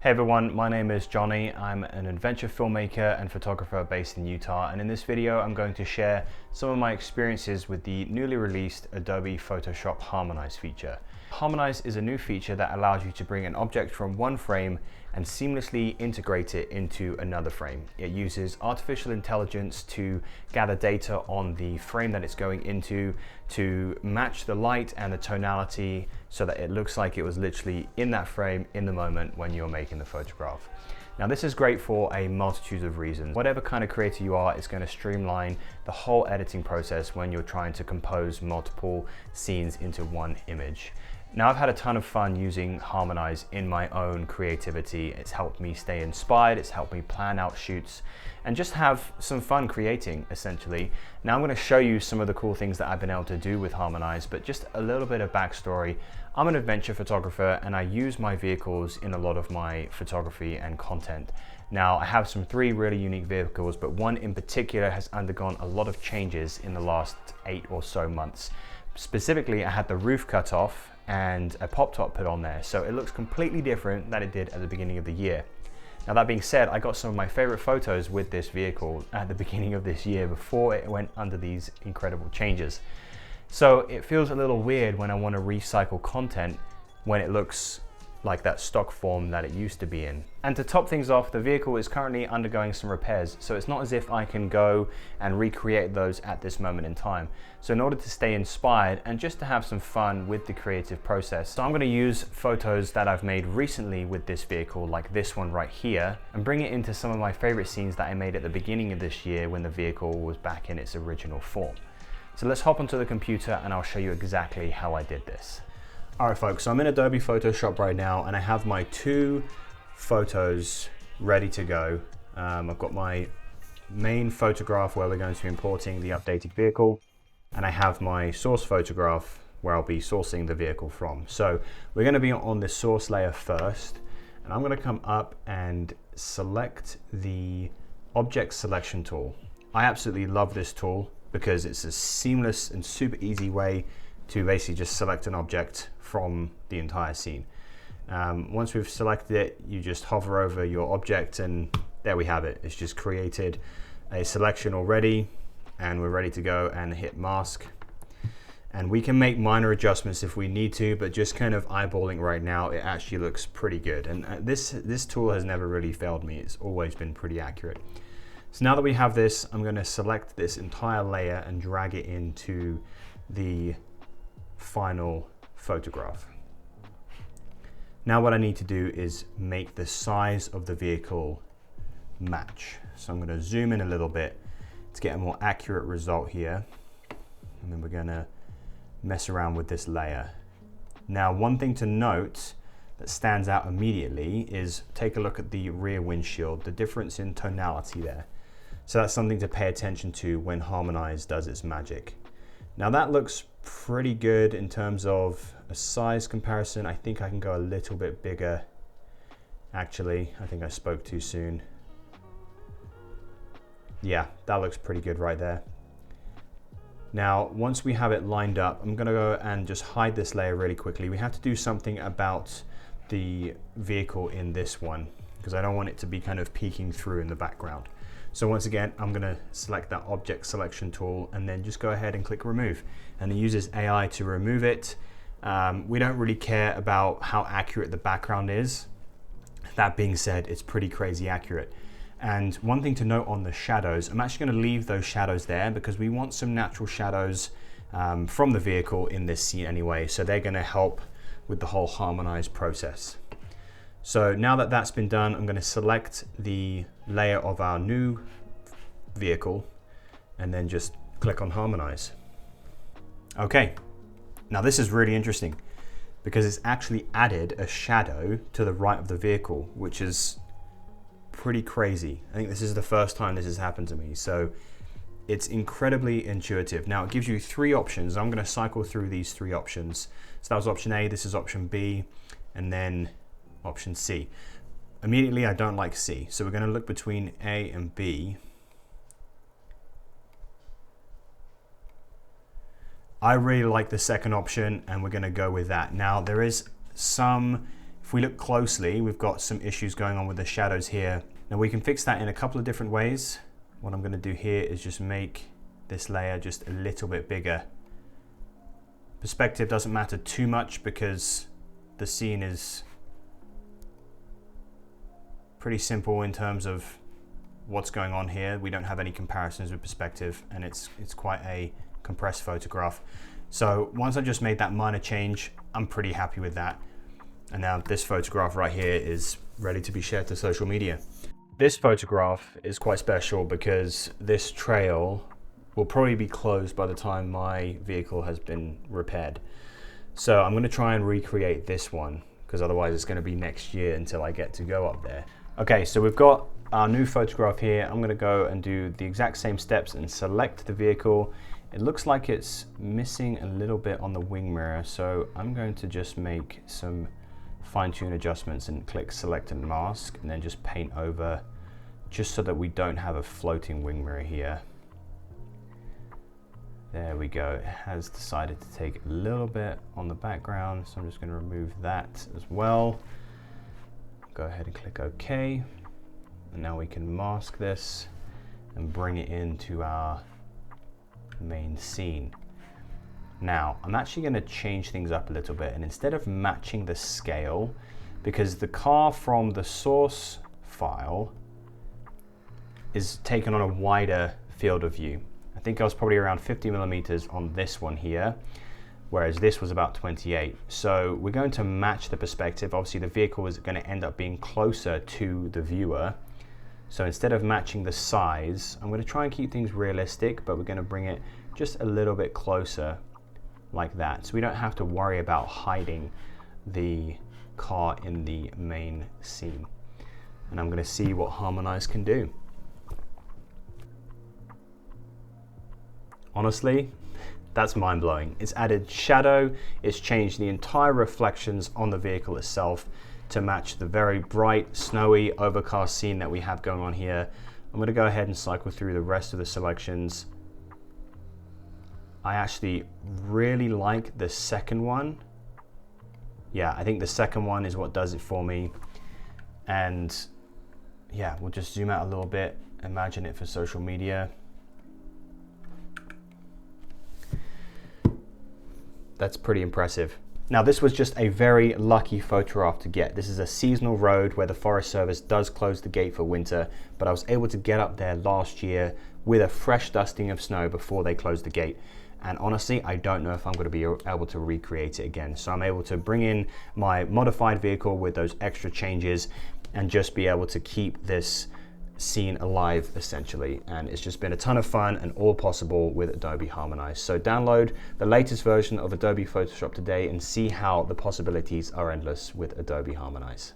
Hey everyone, my name is Jonny. I'm an adventure filmmaker and photographer based in Utah, and in this video I'm going to share some of my experiences with the newly released Adobe Photoshop Harmonize feature. Harmonize is a new feature that allows you to bring an object from one frame and seamlessly integrate it into another frame. It uses artificial intelligence to gather data on the frame that it's going into to match the light and the tonality so that it looks like it was literally in that frame in the moment when you're making the photograph. Now this is great for a multitude of reasons. Whatever kind of creator you are, it's going to streamline the whole editing process when you're trying to compose multiple scenes into one image. Now I've had a ton of fun using Harmonize in my own creativity. It's helped me stay inspired, it's helped me plan out shoots and just have some fun creating essentially. Now I'm going to show you some of the cool things that I've been able to do with Harmonize, but just a little bit of backstory. I'm an adventure photographer and I use my vehicles in a lot of my photography and content. Now I have three really unique vehicles, but one in particular has undergone a lot of changes in the last 8 or so months. Specifically, I had the roof cut off and a pop top put on there, so it looks completely different than it did at the beginning of the year. Now that being said, I got some of my favorite photos with this vehicle at the beginning of this year before it went under these incredible changes. So it feels a little weird when I want to recycle content when it looks like that stock form that it used to be in. And to top things off, the vehicle is currently undergoing some repairs, so it's not as if I can go and recreate those at this moment in time. So in order to stay inspired and just to have some fun with the creative process, so I'm going to use photos that I've made recently with this vehicle, like this one right here, and bring it into some of my favorite scenes that I made at the beginning of this year when the vehicle was back in its original form. So let's hop onto the computer and I'll show you exactly how I did this. Alright folks, so I'm in Adobe Photoshop right now and I have my 2 photos ready to go. I've got my main photograph where we're going to be importing the updated vehicle, and I have my source photograph where I'll be sourcing the vehicle from. So we're going to be on this source layer first, and I'm going to come up and select the object selection tool. I absolutely love this tool because it's a seamless and super easy way to basically just select an object from the entire scene. Once we've selected it, you just hover over your object and there we have it. It's just created a selection already and we're ready to go and hit mask. And we can make minor adjustments if we need to, but just kind of eyeballing right now, it actually looks pretty good. And this tool has never really failed me. It's always been pretty accurate. So now that we have this, I'm going to select this entire layer and drag it into the final photograph. Now what I need to do is make the size of the vehicle match. So I'm going to zoom in a little bit to get a more accurate result here. And then we're going to mess around with this layer. Now one thing to note that stands out immediately is take a look at the rear windshield, the difference in tonality there. So that's something to pay attention to when Harmonize does its magic. Now that looks pretty good in terms of a size comparison. I think I can go a little bit bigger. Actually, I think I spoke too soon. Yeah, that looks pretty good right there. Now, once we have it lined up, I'm gonna go and just hide this layer really quickly. We have to do something about the vehicle in this one because I don't want it to be kind of peeking through in the background. So once again, I'm gonna select that object selection tool and then just go ahead and click remove. And it uses AI to remove it. We don't really care about how accurate the background is. That being said, it's pretty crazy accurate. And one thing to note on the shadows, I'm actually gonna leave those shadows there because we want some natural shadows from the vehicle in this scene anyway. So they're gonna help with the whole Harmonize process. So now that that's been done, I'm going to select the layer of our new vehicle and then just click on Harmonize. Okay, now this is really interesting because it's actually added a shadow to the right of the vehicle, which is pretty crazy. I think this is the first time this has happened to me. So it's incredibly intuitive. Now it gives you 3 options. I'm going to cycle through these 3 options. So that was option A, this is option B, and then option C. Immediately, I don't like C, so we're going to look between A and B. I really like the second option, and we're going to go with that. Now, there is some If we look closely, we've got some issues going on with the shadows here. Now we can fix that in a couple of different ways. What I'm going to do here is just make this layer just a little bit bigger. Perspective doesn't matter too much because the scene is pretty simple in terms of what's going on here. We don't have any comparisons with perspective, and it's quite a compressed photograph. So once I just made that minor change, I'm pretty happy with that. And now this photograph right here is ready to be shared to social media. This photograph is quite special because this trail will probably be closed by the time my vehicle has been repaired. So I'm going to try and recreate this one because otherwise it's going to be next year until I get to go up there. Okay, so we've got our new photograph here. I'm going to go and do the exact same steps and select the vehicle. It looks like it's missing a little bit on the wing mirror, so I'm going to just make some fine-tune adjustments and click select and mask, and then just paint over, just so that we don't have a floating wing mirror here. There we go. It has decided to take a little bit on the background, so I'm just going to remove that as well. Go ahead and click OK, and now we can mask this and bring it into our main scene. Now I'm actually going to change things up a little bit, and instead of matching the scale, because the car from the source file is taken on a wider field of view. I think I was probably around 50 millimeters on this one here, whereas this was about 28. So we're going to match the perspective. Obviously the vehicle is going to end up being closer to the viewer. So instead of matching the size, I'm going to try and keep things realistic, but we're going to bring it just a little bit closer like that. So we don't have to worry about hiding the car in the main scene. And I'm going to see what Harmonize can do. Honestly, that's mind-blowing. It's added shadow, it's changed the entire reflections on the vehicle itself to match the very bright, snowy, overcast scene that we have going on here. I'm going to go ahead and cycle through the rest of the selections. I actually really like the second one. Yeah, I think the second one is what does it for me. And yeah, we'll just zoom out a little bit, imagine it for social media. That's pretty impressive. Now this was just a very lucky photograph to get. This is a seasonal road where the Forest Service does close the gate for winter, but I was able to get up there last year with a fresh dusting of snow before they closed the gate. And honestly, I don't know if I'm going to be able to recreate it again. So I'm able to bring in my modified vehicle with those extra changes and just be able to keep this scene alive essentially. And it's just been a ton of fun and all possible with Adobe Harmonize. So download the latest version of Adobe Photoshop today and see how the possibilities are endless with Adobe Harmonize.